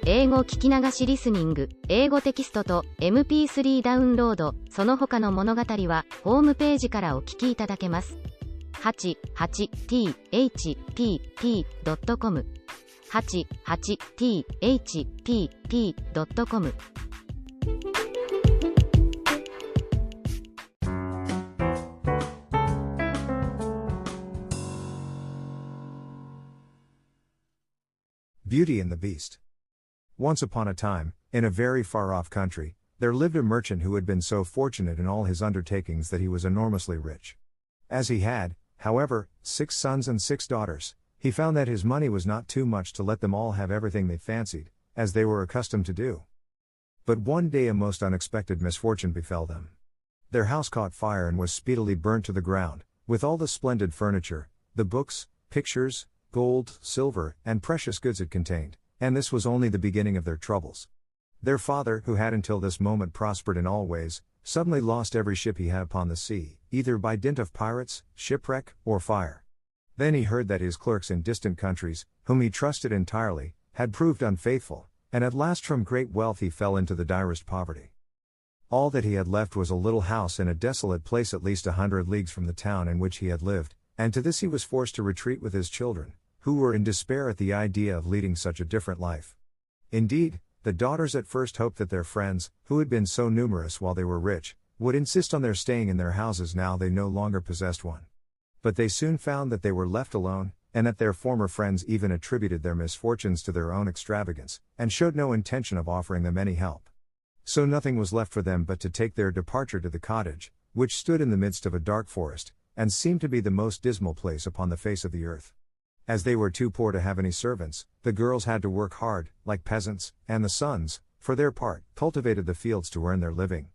英語聞き流しリスニング、英語テキストと MP3 ダウンロード、その他の物語はホームページからお聞きいただけます。88thpp.com 88thpp.com Beauty and the Beast. Once upon a time, in a very far-off country, there lived a merchant who had been so fortunate in all his undertakings that he was enormously rich. As he had, however, 6 sons and 6 daughters, he found that his money was not too much to let them all have everything they fancied, as they were accustomed to do. But one day a most unexpected misfortune befell them. Their house caught fire and was speedily burnt to the ground, with all the splendid furniture, the books, pictures, gold, silver, and precious goods it contained, and this was only the beginning of their troubles. Their father, who had until this moment prospered in all ways, suddenly lost every ship he had upon the sea, either by dint of pirates, shipwreck, or fire. Then he heard that his clerks in distant countries, whom he trusted entirely, had proved unfaithful, and at last from great wealth he fell into the direst poverty. All that he had left was a little house in a desolate place at least 100 leagues from the town in which he had lived, and to this he was forced to retreat with his children, who were in despair at the idea of leading such a different life. Indeed, the daughters at first hoped that their friends, who had been so numerous while they were rich, would insist on their staying in their houses now they no longer possessed one. But they soon found that they were left alone, and that their former friends even attributed their misfortunes to their own extravagance, and showed no intention of offering them any help. So nothing was left for them but to take their departure to the cottage, which stood in the midst of a dark forest, and seemed to be the most dismal place upon the face of the earth. As they were too poor to have any servants, the girls had to work hard, like peasants, and the sons, for their part, cultivated the fields to earn their living.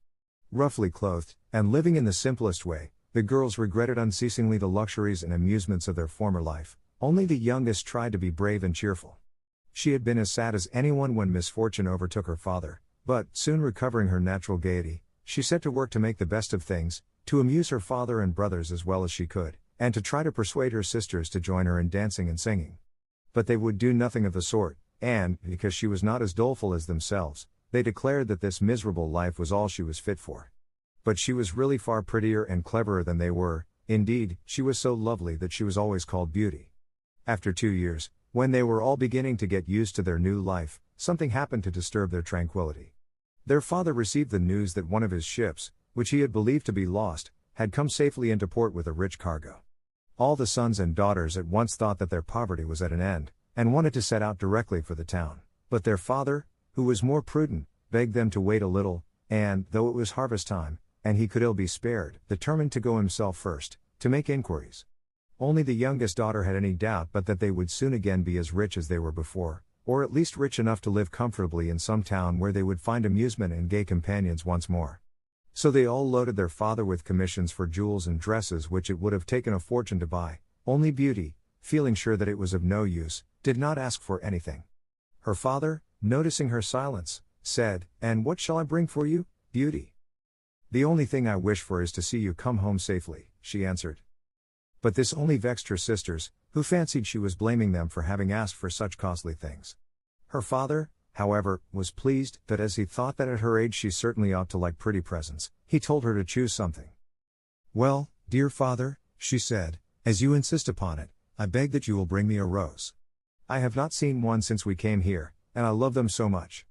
Roughly clothed, and living in the simplest way, the girls regretted unceasingly the luxuries and amusements of their former life. Only the youngest tried to be brave and cheerful. She had been as sad as anyone when misfortune overtook her father, but, soon recovering her natural gaiety, she set to work to make the best of things, to amuse her father and brothers as well as she could, and to try to persuade her sisters to join her in dancing and singing. But they would do nothing of the sort, and, because she was not as doleful as themselves, they declared that this miserable life was all she was fit for. But she was really far prettier and cleverer than they were. Indeed, she was so lovely that she was always called Beauty. After 2 years, when they were all beginning to get used to their new life, something happened to disturb their tranquility. Their father received the news that one of his ships, which he had believed to be lost, had come safely into port with a rich cargo. All the sons and daughters at once thought that their poverty was at an end, and wanted to set out directly for the town. But their father, who was more prudent, begged them to wait a little, and, though it was harvest time, and he could ill be spared, determined to go himself first, to make inquiries. Only the youngest daughter had any doubt but that they would soon again be as rich as they were before, or at least rich enough to live comfortably in some town where they would find amusement and gay companions once more. So they all loaded their father with commissions for jewels and dresses which it would have taken a fortune to buy. Only Beauty, feeling sure that it was of no use, did not ask for anything. Her father, noticing her silence, said, "And what shall I bring for you, Beauty?" "The only thing I wish for is to see you come home safely," she answered. But this only vexed her sisters, who fancied she was blaming them for having asked for such costly things. Her father, however, was pleased, that as he thought that at her age she certainly ought to like pretty presents, he told her to choose something. "Well, dear father," she said, "as you insist upon it, I beg that you will bring me a rose. I have not seen one since we came here, and I love them so much."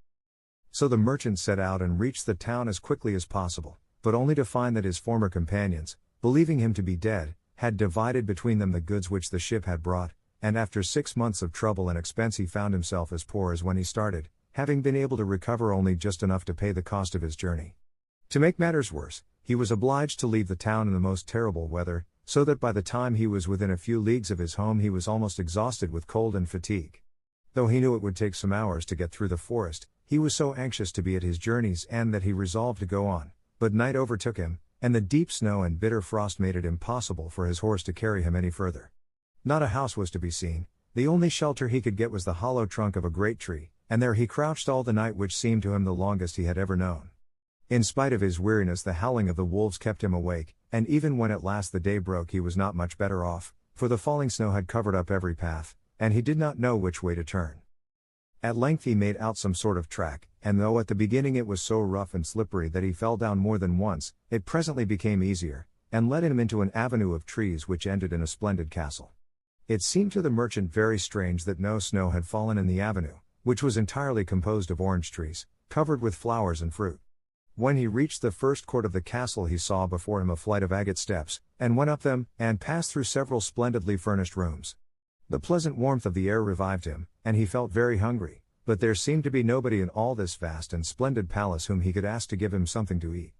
So the merchant set out and reached the town as quickly as possible, but only to find that his former companions, believing him to be dead, had divided between them the goods which the ship had brought, and after 6 months of trouble and expense he found himself as poor as when he started, having been able to recover only just enough to pay the cost of his journey. To make matters worse, he was obliged to leave the town in the most terrible weather, so that by the time he was within a few leagues of his home he was almost exhausted with cold and fatigue. Though he knew it would take some hours to get through the forest, he was so anxious to be at his journey's end that he resolved to go on, but night overtook him, and the deep snow and bitter frost made it impossible for his horse to carry him any further. Not a house was to be seen. The only shelter he could get was the hollow trunk of a great tree, and there he crouched all the night, which seemed to him the longest he had ever known. In spite of his weariness the howling of the wolves kept him awake, and even when at last the day broke he was not much better off, for the falling snow had covered up every path, and he did not know which way to turn. At length he made out some sort of track, and though at the beginning it was so rough and slippery that he fell down more than once, it presently became easier, and led him into an avenue of trees which ended in a splendid castle. It seemed to the merchant very strange that no snow had fallen in the avenue, which was entirely composed of orange trees, covered with flowers and fruit. When he reached the first court of the castle he saw before him a flight of agate steps, and went up them, and passed through several splendidly furnished rooms. The pleasant warmth of the air revived him, and he felt very hungry, but there seemed to be nobody in all this vast and splendid palace whom he could ask to give him something to eat.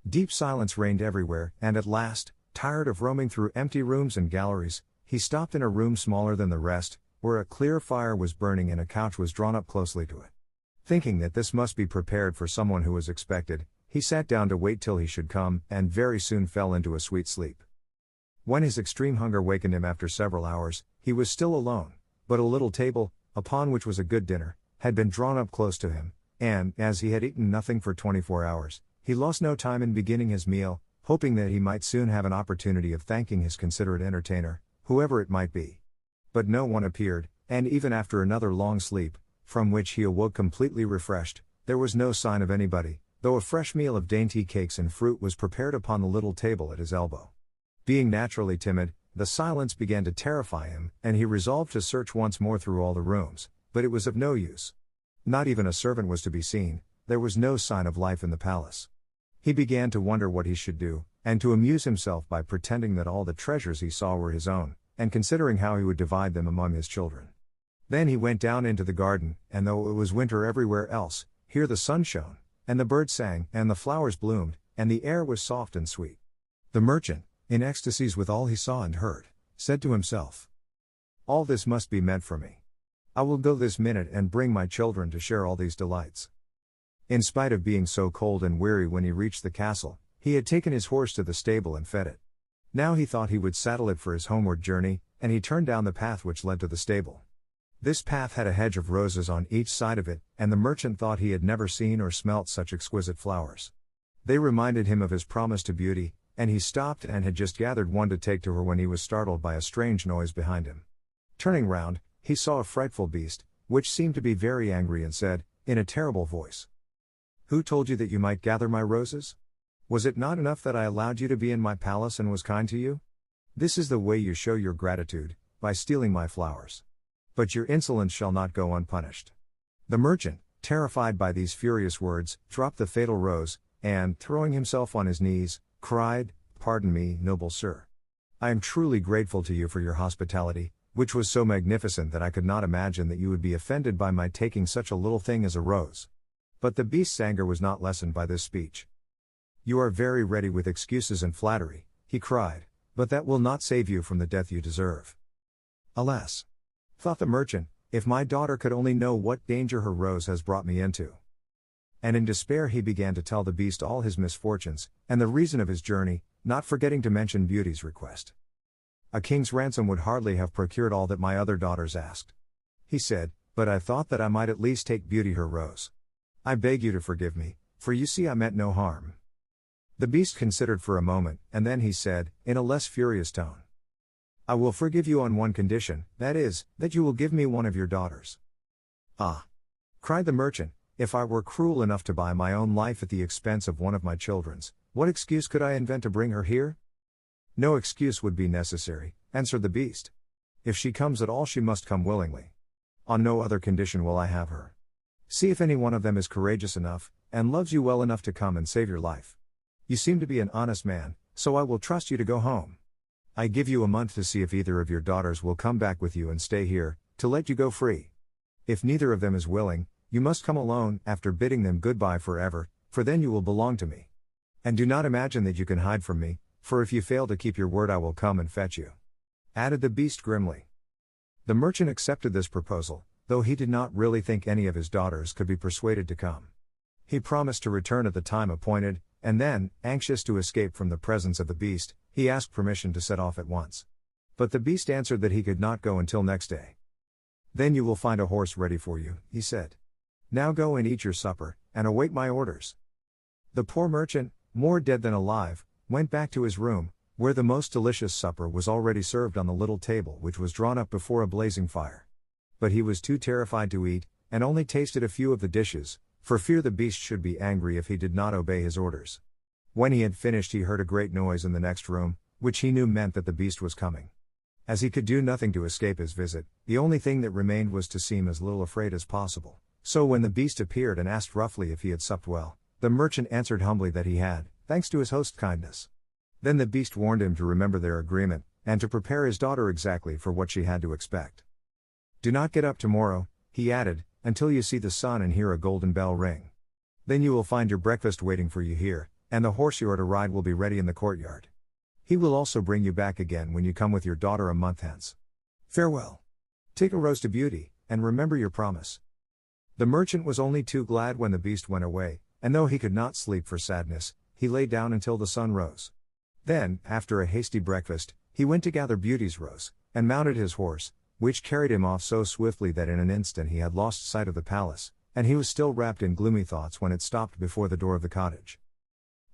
Deep silence reigned everywhere, and at last, tired of roaming through empty rooms and galleries, he stopped in a room smaller than the rest, where a clear fire was burning and a couch was drawn up closely to it. Thinking that this must be prepared for someone who was expected, he sat down to wait till he should come, and very soon fell into a sweet sleep. When his extreme hunger wakened him after several hours, he was still alone, but a little table, upon which was a good dinner, had been drawn up close to him, and, as he had eaten nothing for 24 hours, he lost no time in beginning his meal, hoping that he might soon have an opportunity of thanking his considerate entertainer, whoever it might be. But no one appeared, and even after another long sleep, from which he awoke completely refreshed, there was no sign of anybody, though a fresh meal of dainty cakes and fruit was prepared upon the little table at his elbow. Being naturally timid, the silence began to terrify him, and he resolved to search once more through all the rooms, but it was of no use. Not even a servant was to be seen, there was no sign of life in the palace. He began to wonder what he should do, and to amuse himself by pretending that all the treasures he saw were his own, and considering how he would divide them among his children. Then he went down into the garden, and though it was winter everywhere else, here the sun shone, and the birds sang, and the flowers bloomed, and the air was soft and sweet. The merchant, in ecstasies with all he saw and heard, said to himself, "All this must be meant for me. I will go this minute and bring my children to share all these delights." In spite of being so cold and weary when he reached the castle, he had taken his horse to the stable and fed it. Now he thought he would saddle it for his homeward journey, and he turned down the path which led to the stable. This path had a hedge of roses on each side of it, and the merchant thought he had never seen or smelt such exquisite flowers. They reminded him of his promise to Beauty, and he stopped and had just gathered one to take to her when he was startled by a strange noise behind him. Turning round, he saw a frightful beast, which seemed to be very angry and said, in a terrible voice, "Who told you that you might gather my roses? Was it not enough that I allowed you to be in my palace and was kind to you? This is the way you show your gratitude, by stealing my flowers. But your insolence shall not go unpunished." The merchant, terrified by these furious words, dropped the fatal rose, and, throwing himself on his knees, cried, "Pardon me, noble sir. I am truly grateful to you for your hospitality, which was so magnificent that I could not imagine that you would be offended by my taking such a little thing as a rose." But the beast's anger was not lessened by this speech. "You are very ready with excuses and flattery," he cried, "but that will not save you from the death you deserve." "Alas," thought the merchant, "if my daughter could only know what danger her rose has brought me into." And in despair he began to tell the beast all his misfortunes, and the reason of his journey, not forgetting to mention Beauty's request. "A king's ransom would hardly have procured all that my other daughters asked," he said, "but I thought that I might at least take Beauty her rose. I beg you to forgive me, for you see I meant no harm." The beast considered for a moment, and then he said, in a less furious tone, "I will forgive you on one condition, that is, that you will give me one of your daughters." "Ah!" cried the merchant, "if I were cruel enough to buy my own life at the expense of one of my children's, what excuse could I invent to bring her here?" "No excuse would be necessary," answered the beast. "If she comes at all she must come willingly. On no other condition will I have her. See if any one of them is courageous enough, and loves you well enough to come and save your life. You seem to be an honest man, so I will trust you to go home. I give you a month to see if either of your daughters will come back with you and stay here, to let you go free. If neither of them is willing, you must come alone, after bidding them goodbye forever, for then you will belong to me. And do not imagine that you can hide from me, for if you fail to keep your word I will come and fetch you," added the beast grimly. The merchant accepted this proposal, though he did not really think any of his daughters could be persuaded to come. He promised to return at the time appointed, and then, anxious to escape from the presence of the beast, he asked permission to set off at once. But the beast answered that he could not go until next day. "Then you will find a horse ready for you," he said. "Now go and eat your supper, and await my orders." The poor merchant, more dead than alive, went back to his room, where the most delicious supper was already served on the little table which was drawn up before a blazing fire. But he was too terrified to eat, and only tasted a few of the dishes, for fear the beast should be angry if he did not obey his orders. When he had finished, he heard a great noise in the next room, which he knew meant that the beast was coming. As he could do nothing to escape his visit, the only thing that remained was to seem as little afraid as possible. So when the beast appeared and asked roughly if he had supped well, the merchant answered humbly that he had, thanks to his host's kindness. Then the beast warned him to remember their agreement, and to prepare his daughter exactly for what she had to expect. Do not get up tomorrow, he added, until you see the sun and hear a golden bell ring. Then you will find your breakfast waiting for you here, and the horse you are to ride will be ready in the courtyard. He will also bring you back again when you come with your daughter a month hence. Farewell. Take a rose to Beauty, and remember your promise. The merchant was only too glad when the beast went away, and though he could not sleep for sadness, he lay down until the sun rose. Then, after a hasty breakfast, he went to gather Beauty's rose, and mounted his horse, which carried him off so swiftly that in an instant he had lost sight of the palace, and he was still wrapped in gloomy thoughts when it stopped before the door of the cottage.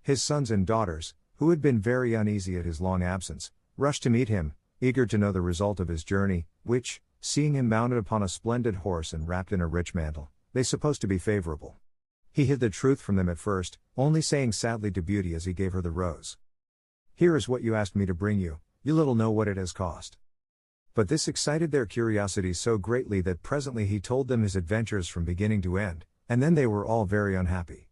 His sons and daughters, who had been very uneasy at his long absence, rushed to meet him, eager to know the result of his journey, which, seeing him mounted upon a splendid horse and wrapped in a rich mantle, they supposed to be favorable. He hid the truth from them at first, only saying sadly to Beauty as he gave her the rose, "Here is what you asked me to bring you, you little know what it has cost." But this excited their curiosity so greatly that presently he told them his adventures from beginning to end, and then they were all very unhappy.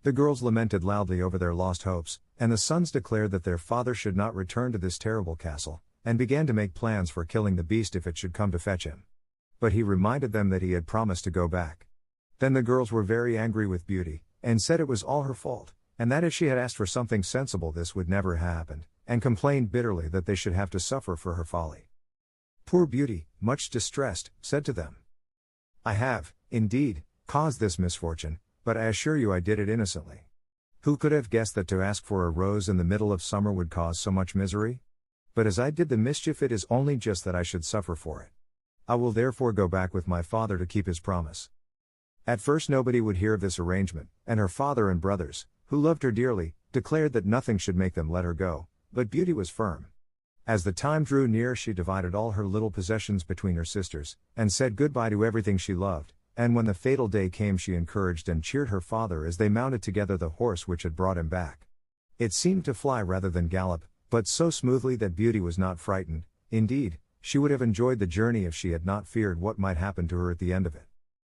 The girls lamented loudly over their lost hopes, and the sons declared that their father should not return to this terrible castle, and began to make plans for killing the beast if it should come to fetch him. But he reminded them that he had promised to go back. Then the girls were very angry with Beauty, and said it was all her fault, and that if she had asked for something sensible this would never have happened, and complained bitterly that they should have to suffer for her folly. Poor Beauty, much distressed, said to them, "I have, indeed, caused this misfortune, but I assure you I did it innocently. Who could have guessed that to ask for a rose in the middle of summer would cause so much misery? But as I did the mischief, it is only just that I should suffer for it. I will therefore go back with my father to keep his promise." At first nobody would hear of this arrangement, and her father and brothers, who loved her dearly, declared that nothing should make them let her go, but Beauty was firm. As the time drew near, she divided all her little possessions between her sisters, and said goodbye to everything she loved, and when the fatal day came she encouraged and cheered her father as they mounted together the horse which had brought him back. It seemed to fly rather than gallop, but so smoothly that Beauty was not frightened. Indeed, she would have enjoyed the journey if she had not feared what might happen to her at the end of it.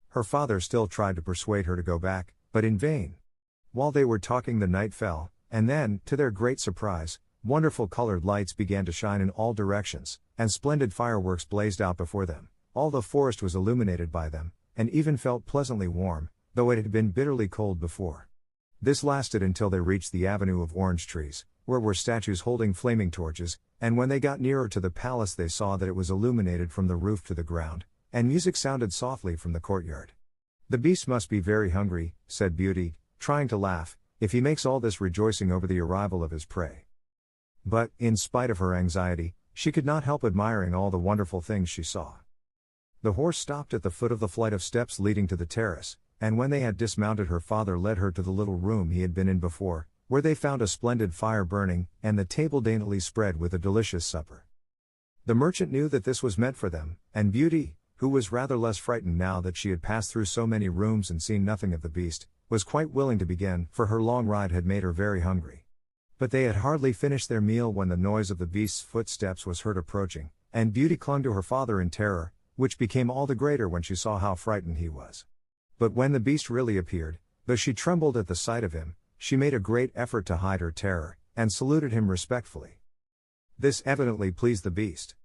Her father still tried to persuade her to go back, but in vain. While they were talking the night fell, and then, to their great surprise, wonderful colored lights began to shine in all directions, and splendid fireworks blazed out before them. All the forest was illuminated by them, and even felt pleasantly warm, though it had been bitterly cold before. This lasted until they reached the avenue of orange trees, where were statues holding flaming torches, and when they got nearer to the palace they saw that it was illuminated from the roof to the ground, and music sounded softly from the courtyard. "The beast must be very hungry," said Beauty, trying to laugh, "if he makes all this rejoicing over the arrival of his prey." But, in spite of her anxiety, she could not help admiring all the wonderful things she saw. The horse stopped at the foot of the flight of steps leading to the terrace, and when they had dismounted her father led her to the little room he had been in before, where they found a splendid fire burning, and the table daintily spread with a delicious supper. The merchant knew that this was meant for them, and Beauty, who was rather less frightened now that she had passed through so many rooms and seen nothing of the beast, was quite willing to begin, for her long ride had made her very hungry. But they had hardly finished their meal when the noise of the beast's footsteps was heard approaching, and Beauty clung to her father in terror, which became all the greater when she saw how frightened he was. But when the beast really appeared, though she trembled at the sight of him, she made a great effort to hide her terror, and saluted him respectfully. This evidently pleased the beast.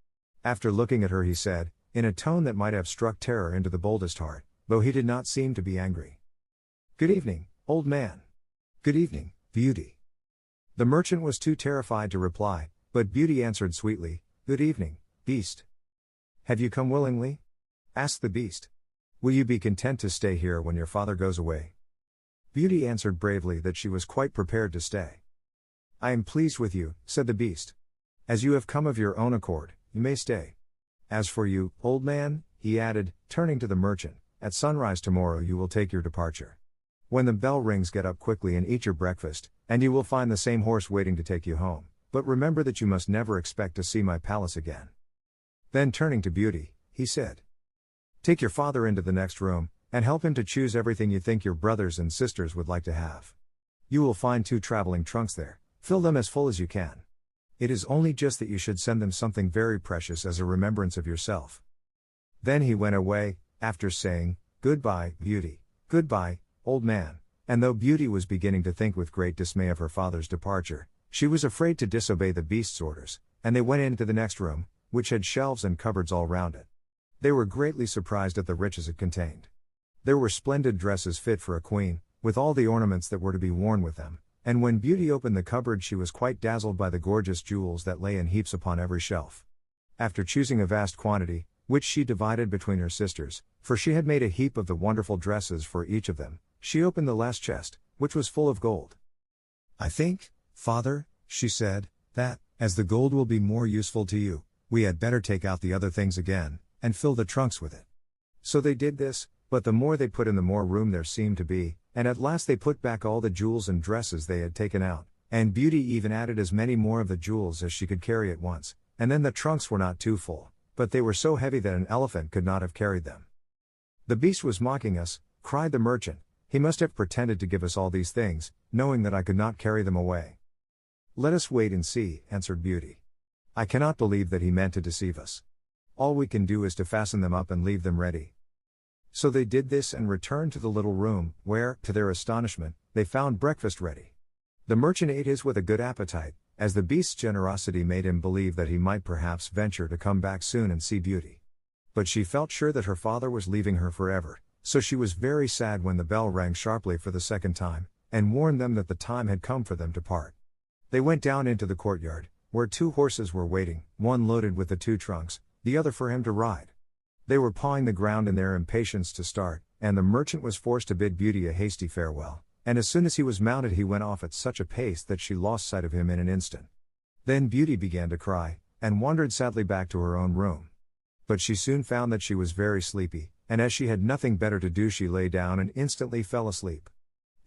After looking at her he said, in a tone that might have struck terror into the boldest heart, though he did not seem to be angry, "Good evening, old man." "Good evening, Beauty." The merchant was too terrified to reply, but Beauty answered sweetly, "Good evening, beast." "Have you come willingly?" asked the beast. "Will you be content to stay here when your father goes away?" Beauty answered bravely that she was quite prepared to stay. "I am pleased with you," said the beast. "As you have come of your own accord, you may stay. As for you, old man," he added, turning to the merchant, "at sunrise tomorrow you will take your departure. When the bell rings, get up quickly and eat your breakfast, and you will find the same horse waiting to take you home, but remember that you must never expect to see my palace again." Then turning to Beauty, he said, "Take your father into the next room, and help him to choose everything you think your brothers and sisters would like to have. You will find 2 traveling trunks there. Fill them as full as you can. It is only just that you should send them something very precious as a remembrance of yourself." Then he went away, after saying, "Goodbye, Beauty. Goodbye, old man." And though Beauty was beginning to think with great dismay of her father's departure, she was afraid to disobey the beast's orders, and they went into the next room, which had shelves and cupboards all round it. They were greatly surprised at the riches it contained. There were splendid dresses fit for a queen, with all the ornaments that were to be worn with them, and when Beauty opened the cupboard she was quite dazzled by the gorgeous jewels that lay in heaps upon every shelf. After choosing a vast quantity, which she divided between her sisters, for she had made a heap of the wonderful dresses for each of them, she opened the last chest, which was full of gold. "I think, father," she said, "that, as the gold will be more useful to you, we had better take out the other things again, and fill the trunks with it." So they did this, but the more they put in the more room there seemed to be, and at last they put back all the jewels and dresses they had taken out, and Beauty even added as many more of the jewels as she could carry at once, and then the trunks were not too full, but they were so heavy that an elephant could not have carried them. "The beast was mocking us," cried the merchant. "He must have pretended to give us all these things, knowing that I could not carry them away." "Let us wait and see," answered Beauty. "I cannot believe that he meant to deceive us. All we can do is to fasten them up and leave them ready." So they did this and returned to the little room, where, to their astonishment, they found breakfast ready. The merchant ate his with a good appetite, as the beast's generosity made him believe that he might perhaps venture to come back soon and see Beauty. But she felt sure that her father was leaving her forever, so she was very sad when the bell rang sharply for the second time, and warned them that the time had come for them to part. They went down into the courtyard, where 2 horses were waiting, one loaded with the 2 trunks, the other for him to ride. They were pawing the ground in their impatience to start, and the merchant was forced to bid Beauty a hasty farewell, and as soon as he was mounted he went off at such a pace that she lost sight of him in an instant. Then Beauty began to cry, and wandered sadly back to her own room. But she soon found that she was very sleepy, and as she had nothing better to do she lay down and instantly fell asleep.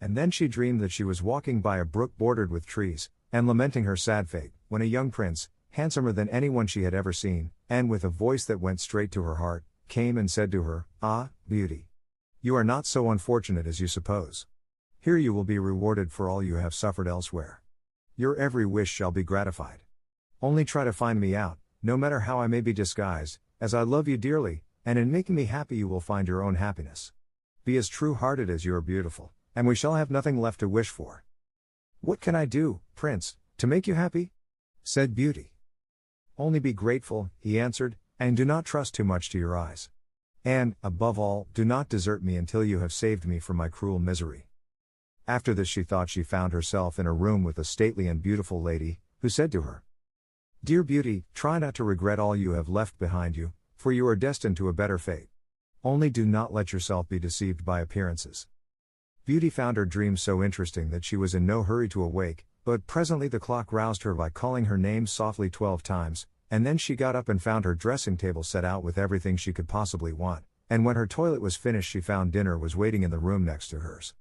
And then she dreamed that she was walking by a brook bordered with trees, and lamenting her sad fate, when a young prince, handsomer than anyone she had ever seen, and with a voice that went straight to her heart, came and said to her, "Ah, Beauty! You are not so unfortunate as you suppose. Here you will be rewarded for all you have suffered elsewhere. Your every wish shall be gratified. Only try to find me out, no matter how I may be disguised, as I love you dearly, and in making me happy you will find your own happiness. Be as true-hearted as you are beautiful, and we shall have nothing left to wish for." "What can I do, Prince, to make you happy?" said Beauty. "Only be grateful," he answered, "and do not trust too much to your eyes. And, above all, do not desert me until you have saved me from my cruel misery." After this she thought she found herself in a room with a stately and beautiful lady, who said to her, "Dear Beauty, try not to regret all you have left behind you, for you are destined to a better fate. Only do not let yourself be deceived by appearances." Beauty found her dream so interesting that she was in no hurry to awake, but presently the clock roused her by calling her name softly 12 times, and then she got up and found her dressing table set out with everything she could possibly want, and when her toilet was finished she found dinner was waiting in the room next to hers.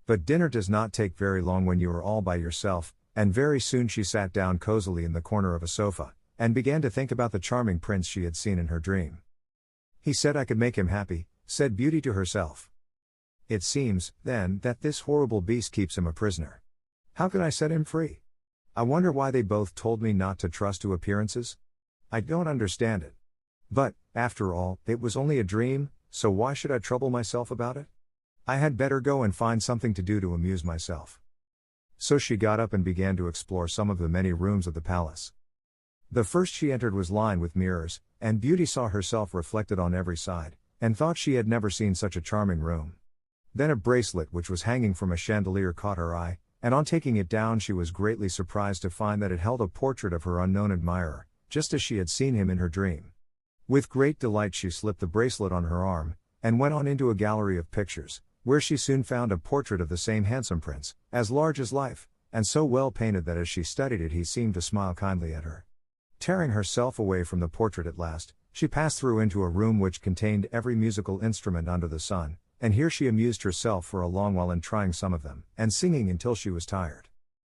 But dinner does not take very long when you are all by yourself, and very soon she sat down cozily in the corner of a sofa, and began to think about the charming prince she had seen in her dream. "He said I could make him happy," said Beauty to herself. "It seems, then, that this horrible beast keeps him a prisoner. How can I set him free? I wonder why they both told me not to trust to appearances? I don't understand it. But, after all, it was only a dream, so why should I trouble myself about it? I had better go and find something to do to amuse myself." So she got up and began to explore some of the many rooms of the palace. The first she entered was lined with mirrors, and Beauty saw herself reflected on every side, and thought she had never seen such a charming room. Then a bracelet which was hanging from a chandelier caught her eye, and on taking it down she was greatly surprised to find that it held a portrait of her unknown admirer, just as she had seen him in her dream. With great delight she slipped the bracelet on her arm, and went on into a gallery of pictures, where she soon found a portrait of the same handsome prince, as large as life, and so well painted that as she studied it he seemed to smile kindly at her. Tearing herself away from the portrait at last, she passed through into a room which contained every musical instrument under the sun, and here she amused herself for a long while in trying some of them, and singing until she was tired.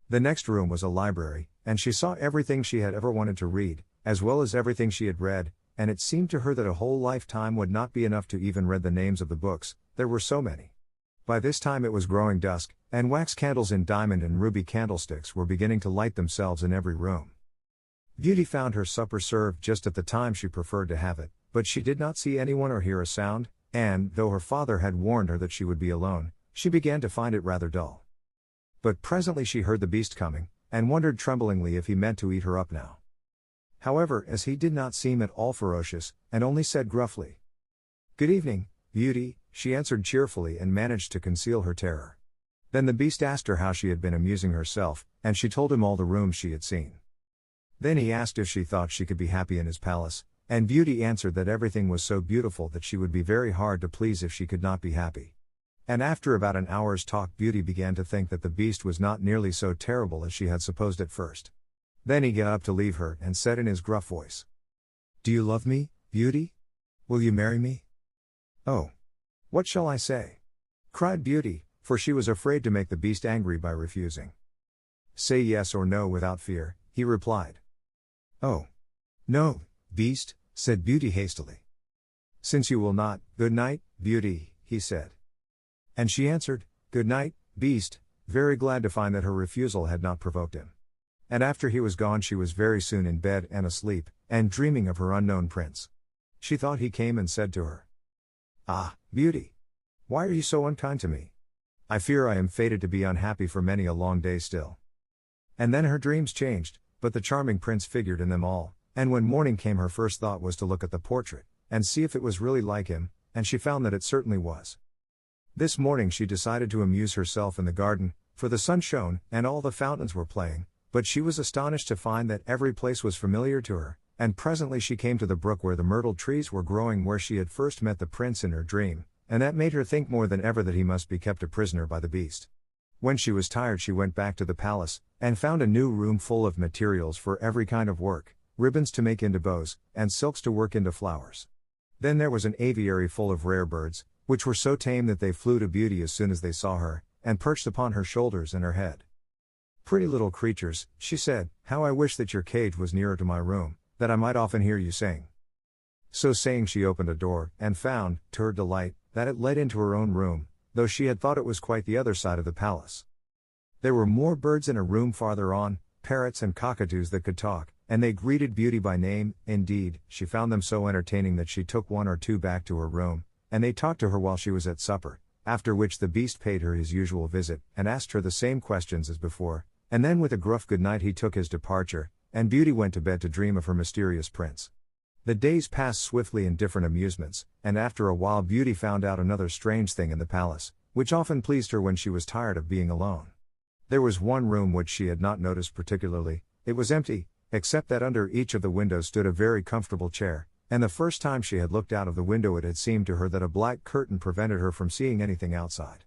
The next room was a library, and she saw everything she had ever wanted to read, as well as everything she had read, and it seemed to her that a whole lifetime would not be enough to even read the names of the books, there were so many. By this time it was growing dusk, and wax candles in diamond and ruby candlesticks were beginning to light themselves in every room. Beauty found her supper served just at the time she preferred to have it, but she did not see anyone or hear a sound, and, though her father had warned her that she would be alone, she began to find it rather dull. But presently she heard the beast coming, and wondered tremblingly if he meant to eat her up now. However, as he did not seem at all ferocious, and only said gruffly, "Good evening, Beauty," she answered cheerfully and managed to conceal her terror. Then the beast asked her how she had been amusing herself, and she told him all the rooms she had seen. Then he asked if she thought she could be happy in his palace, and Beauty answered that everything was so beautiful that she would be very hard to please if she could not be happy. And after about an hour's talk, Beauty began to think that the beast was not nearly so terrible as she had supposed at first. Then he got up to leave her and said in his gruff voice, "Do you love me, Beauty? Will you marry me?" "Oh! What shall I say?" cried Beauty, for she was afraid to make the beast angry by refusing. "Say yes or no without fear," he replied. "Oh! No, beast," said Beauty hastily. "Since you will not, good night, Beauty," he said. And she answered, "Good night, beast," very glad to find that her refusal had not provoked him. And after he was gone she was very soon in bed and asleep, and dreaming of her unknown prince. She thought he came and said to her, "Ah, Beauty! Why are you so unkind to me? I fear I am fated to be unhappy for many a long day still." And then her dreams changed, but the charming prince figured in them all, and when morning came her first thought was to look at the portrait, and see if it was really like him, and she found that it certainly was. This morning she decided to amuse herself in the garden, for the sun shone, and all the fountains were playing, but she was astonished to find that every place was familiar to her, and presently she came to the brook where the myrtle trees were growing where she had first met the prince in her dream, and that made her think more than ever that he must be kept a prisoner by the beast. When she was tired she went back to the palace, and found a new room full of materials for every kind of work, ribbons to make into bows, and silks to work into flowers. Then there was an aviary full of rare birds, which were so tame that they flew to Beauty as soon as they saw her, and perched upon her shoulders and her head. "Pretty little creatures," she said, "how I wish that your cage was nearer to my room, that I might often hear you sing." So saying she opened a door, and found, to her delight, that it led into her own room, though she had thought it was quite the other side of the palace. There were more birds in a room farther on, parrots and cockatoos that could talk, and they greeted Beauty by name. Indeed, she found them so entertaining that she took one or two back to her room, and they talked to her while she was at supper, after which the beast paid her his usual visit, and asked her the same questions as before, and then with a gruff good night he took his departure, and Beauty went to bed to dream of her mysterious prince. The days passed swiftly in different amusements, and after a while Beauty found out another strange thing in the palace, which often pleased her when she was tired of being alone. There was one room which she had not noticed particularly. It was empty, except that under each of the windows stood a very comfortable chair, and the first time she had looked out of the window it had seemed to her that a black curtain prevented her from seeing anything outside.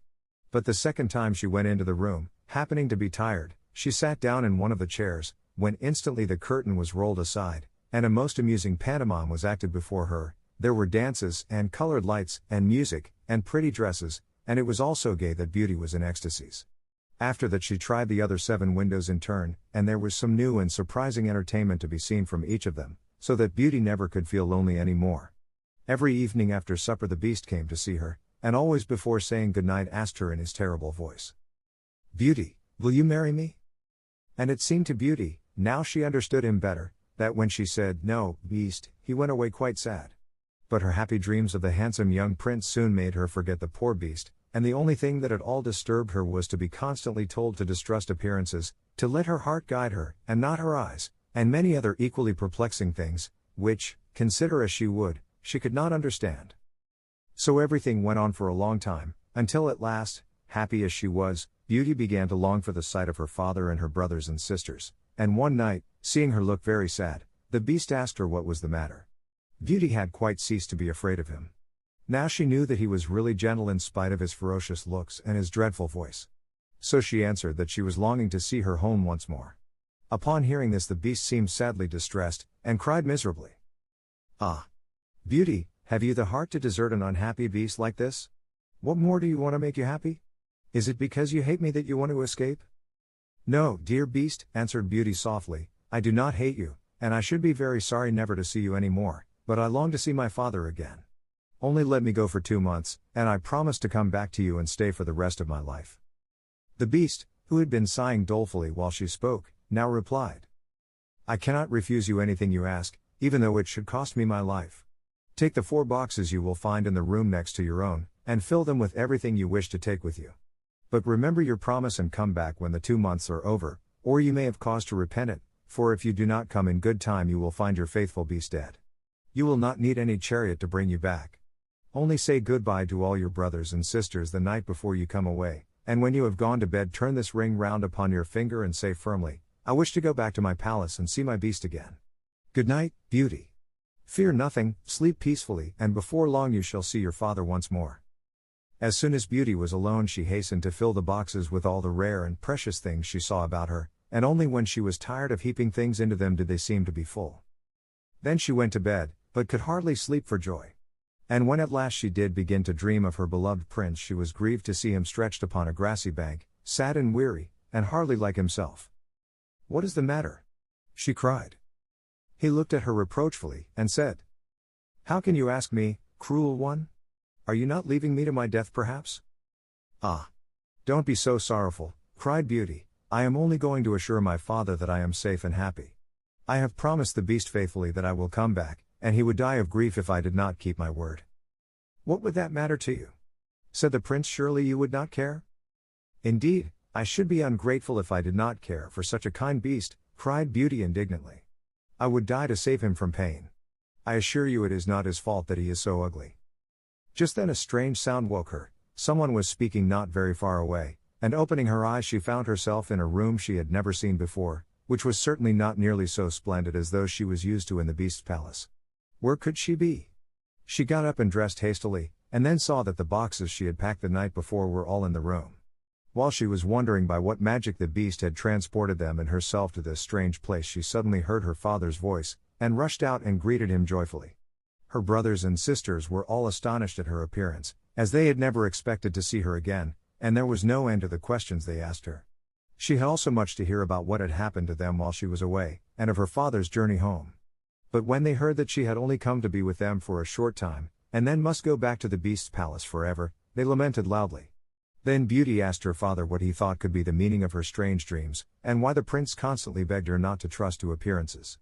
But the second time she went into the room, happening to be tired, she sat down in one of the chairs, when instantly the curtain was rolled aside, and a most amusing pantomime was acted before her. There were dances, and colored lights, and music, and pretty dresses, and it was all so gay that Beauty was in ecstasies. After that she tried the other 7 windows in turn, and there was some new and surprising entertainment to be seen from each of them, so that Beauty never could feel lonely any more. Every evening after supper the beast came to see her, and always before saying good night asked her in his terrible voice, "Beauty, will you marry me?" And it seemed to Beauty, now she understood him better, that when she said, "No, beast," he went away quite sad. But her happy dreams of the handsome young prince soon made her forget the poor beast, and the only thing that at all disturbed her was to be constantly told to distrust appearances, to let her heart guide her, and not her eyes, and many other equally perplexing things, which, consider as she would, she could not understand. So everything went on for a long time, until at last, happy as she was, Beauty began to long for the sight of her father and her brothers and sisters, and one night, seeing her look very sad, the beast asked her what was the matter. Beauty had quite ceased to be afraid of him. Now she knew that he was really gentle in spite of his ferocious looks and his dreadful voice. So she answered that she was longing to see her home once more. Upon hearing this the beast seemed sadly distressed, and cried miserably, "Ah! Beauty, have you the heart to desert an unhappy beast like this? What more do you want to make you happy? Is it because you hate me that you want to escape?" "No, dear beast," answered Beauty softly, "I do not hate you, and I should be very sorry never to see you any more, but I long to see my father again. Only let me go for 2 months, and I promise to come back to you and stay for the rest of my life." The beast, who had been sighing dolefully while she spoke, now replied, "I cannot refuse you anything you ask, even though it should cost me my life. Take the 4 boxes you will find in the room next to your own, and fill them with everything you wish to take with you. But remember your promise and come back when the 2 months are over, or you may have cause to repent it, for if you do not come in good time you will find your faithful beast dead. You will not need any chariot to bring you back. Only say goodbye to all your brothers and sisters the night before you come away, and when you have gone to bed turn this ring round upon your finger and say firmly, 'I wish to go back to my palace and see my beast again.' Good night, beauty. Fear nothing, sleep peacefully, and before long you shall see your father once more." As soon as Beauty was alone she hastened to fill the boxes with all the rare and precious things she saw about her, and only when she was tired of heaping things into them did they seem to be full. Then she went to bed, but could hardly sleep for joy. And when at last she did begin to dream of her beloved prince she was grieved to see him stretched upon a grassy bank, sad and weary, and hardly like himself. "What is the matter?" she cried. He looked at her reproachfully, and said, "How can you ask me, cruel one? Are you not leaving me to my death perhaps?" "Ah! Don't be so sorrowful," cried Beauty, "I am only going to assure my father that I am safe and happy. I have promised the beast faithfully that I will come back, and he would die of grief if I did not keep my word." "What would that matter to you?" said the prince. "Surely you would not care?" "Indeed, I should be ungrateful if I did not care for such a kind beast," cried Beauty indignantly. "I would die to save him from pain. I assure you it is not his fault that he is so ugly." Just then a strange sound woke her. Someone was speaking not very far away, and opening her eyes she found herself in a room she had never seen before, which was certainly not nearly so splendid as those she was used to in the beast's palace. Where could she be? She got up and dressed hastily, and then saw that the boxes she had packed the night before were all in the room. While she was wondering by what magic the beast had transported them and herself to this strange place she suddenly heard her father's voice, and rushed out and greeted him joyfully. Her brothers and sisters were all astonished at her appearance, as they had never expected to see her again, and there was no end to the questions they asked her. She had also much to hear about what had happened to them while she was away, and of her father's journey home. But when they heard that she had only come to be with them for a short time, and then must go back to the beast's palace forever, they lamented loudly. Then Beauty asked her father what he thought could be the meaning of her strange dreams, and why the prince constantly begged her not to trust to appearances.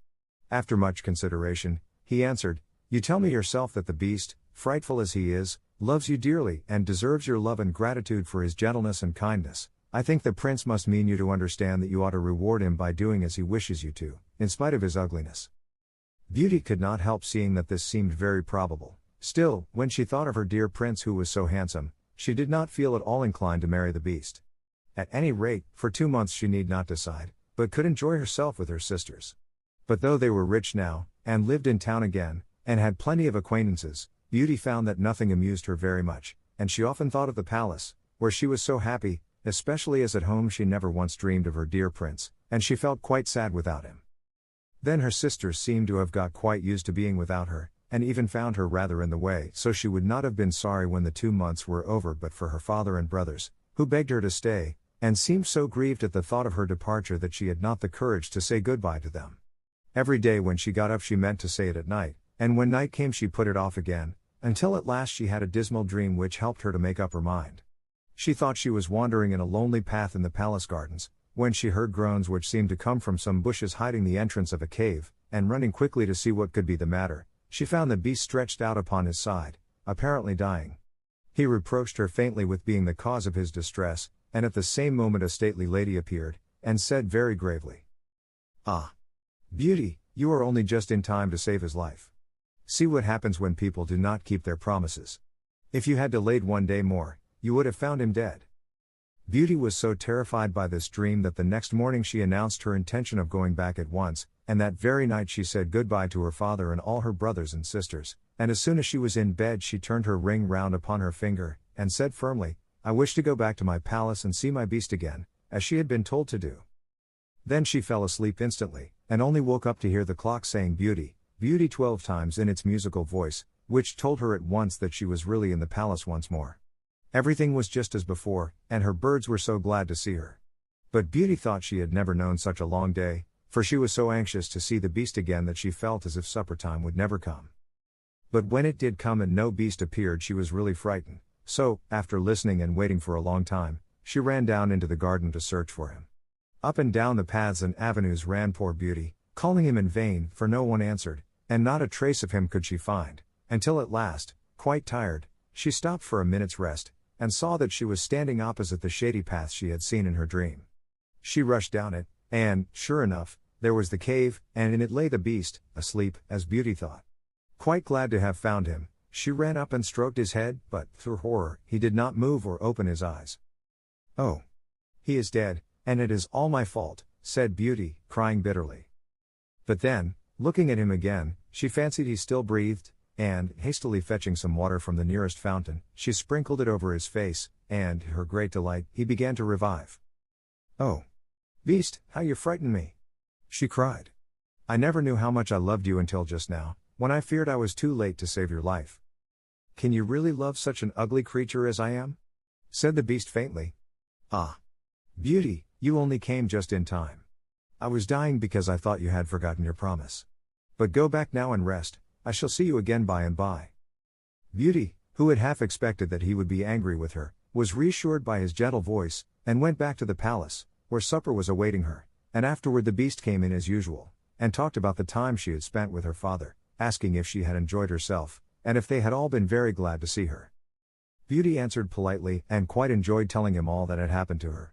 After much consideration, he answered, "You tell me yourself that the beast, frightful as he is, loves you dearly and deserves your love and gratitude for his gentleness and kindness. I think the prince must mean you to understand that you ought to reward him by doing as he wishes you to, in spite of his ugliness." Beauty could not help seeing that this seemed very probable. Still, when she thought of her dear prince who was so handsome, she did not feel at all inclined to marry the beast. At any rate, for 2 months she need not decide, but could enjoy herself with her sisters. But though they were rich now, and lived in town again, and had plenty of acquaintances, Beauty found that nothing amused her very much, and she often thought of the palace, where she was so happy, especially as at home she never once dreamed of her dear prince, and she felt quite sad without him. Then her sisters seemed to have got quite used to being without her, and even found her rather in the way, so she would not have been sorry when the 2 months were over but for her father and brothers, who begged her to stay, and seemed so grieved at the thought of her departure that she had not the courage to say goodbye to them. Every day when she got up she meant to say it at night, and when night came she put it off again, until at last she had a dismal dream which helped her to make up her mind. She thought she was wandering in a lonely path in the palace gardens, when she heard groans which seemed to come from some bushes hiding the entrance of a cave, and running quickly to see what could be the matter, she found the beast stretched out upon his side, apparently dying. He reproached her faintly with being the cause of his distress, and at the same moment a stately lady appeared, and said very gravely, "Ah! Beauty, you are only just in time to save his life. See what happens when people do not keep their promises. If you had delayed 1 day more, you would have found him dead." Beauty was so terrified by this dream that the next morning she announced her intention of going back at once, and that very night she said goodbye to her father and all her brothers and sisters, and as soon as she was in bed she turned her ring round upon her finger, and said firmly, "I wish to go back to my palace and see my beast again," as she had been told to do. Then she fell asleep instantly, and only woke up to hear the clock saying "Beauty, Beauty" 12 times in its musical voice, which told her at once that she was really in the palace once more. Everything was just as before, and her birds were so glad to see her. But Beauty thought she had never known such a long day, for she was so anxious to see the beast again that she felt as if supper time would never come. But when it did come and no beast appeared, she was really frightened. So, after listening and waiting for a long time, she ran down into the garden to search for him. Up and down the paths and avenues ran poor Beauty, calling him in vain, for no one answered, and not a trace of him could she find, until at last, quite tired, she stopped for a minute's rest, and saw that she was standing opposite the shady path she had seen in her dream. She rushed down it, and, sure enough, there was the cave, and in it lay the beast, asleep, as Beauty thought. Quite glad to have found him, she ran up and stroked his head, but, through horror, he did not move or open his eyes. "Oh! He is dead, and it is all my fault," said Beauty, crying bitterly. But then, looking at him again, she fancied he still breathed, and, hastily fetching some water from the nearest fountain, she sprinkled it over his face, and, to her great delight, he began to revive. "Oh! Beast, how you frightened me!" she cried. "I never knew how much I loved you until just now, when I feared I was too late to save your life." "Can you really love such an ugly creature as I am?" said the beast faintly. "Ah! Beauty, you only came just in time. I was dying because I thought you had forgotten your promise. But go back now and rest, I shall see you again by and by." Beauty, who had half expected that he would be angry with her, was reassured by his gentle voice, and went back to the palace, where supper was awaiting her, and afterward the beast came in as usual, and talked about the time she had spent with her father, asking if she had enjoyed herself, and if they had all been very glad to see her. Beauty answered politely, and quite enjoyed telling him all that had happened to her.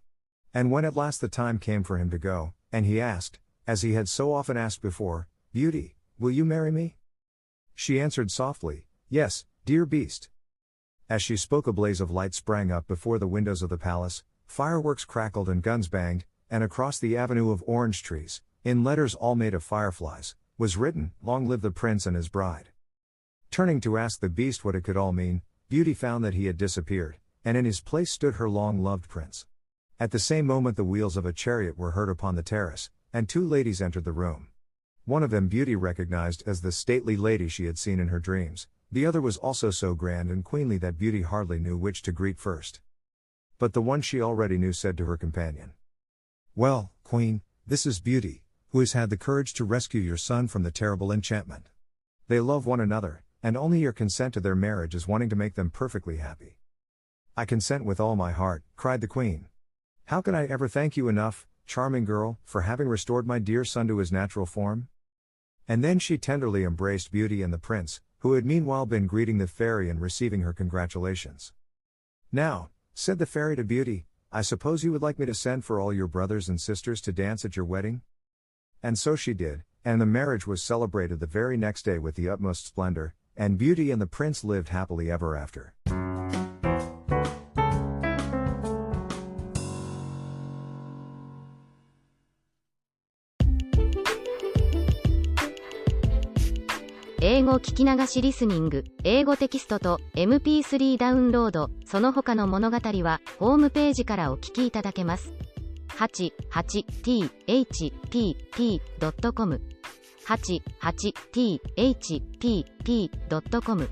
And when at last the time came for him to go, and he asked, as he had so often asked before, "Beauty, will you marry me?" she answered softly, "Yes, dear beast." As she spoke, a blaze of light sprang up before the windows of the palace, fireworks crackled and guns banged, and across the avenue of orange trees, in letters all made of fireflies, was written, "Long live the prince and his bride." Turning to ask the beast what it could all mean, Beauty found that he had disappeared, and in his place stood her long-loved prince. At the same moment the wheels of a chariot were heard upon the terrace, and two ladies entered the room. One of them Beauty recognized as the stately lady she had seen in her dreams, the other was also so grand and queenly that Beauty hardly knew which to greet first. But the one she already knew said to her companion, "Well, Queen, this is Beauty, who has had the courage to rescue your son from the terrible enchantment. They love one another, and only your consent to their marriage is wanting to make them perfectly happy." "I consent with all my heart," cried the Queen. "How can I ever thank you enough, charming girl, for having restored my dear son to his natural form?" And then she tenderly embraced Beauty and the prince, who had meanwhile been greeting the fairy and receiving her congratulations. "Now," said the fairy to Beauty, "I suppose you would like me to send for all your brothers and sisters to dance at your wedding?" And so she did, and the marriage was celebrated the very next day with the utmost splendor, and Beauty and the prince lived happily ever after.「英語聞き流しリスニング」英語テキストと MP3 ダウンロード、その他の物語はホームページからお聞きいただけます。88thpp.com 88thpp.com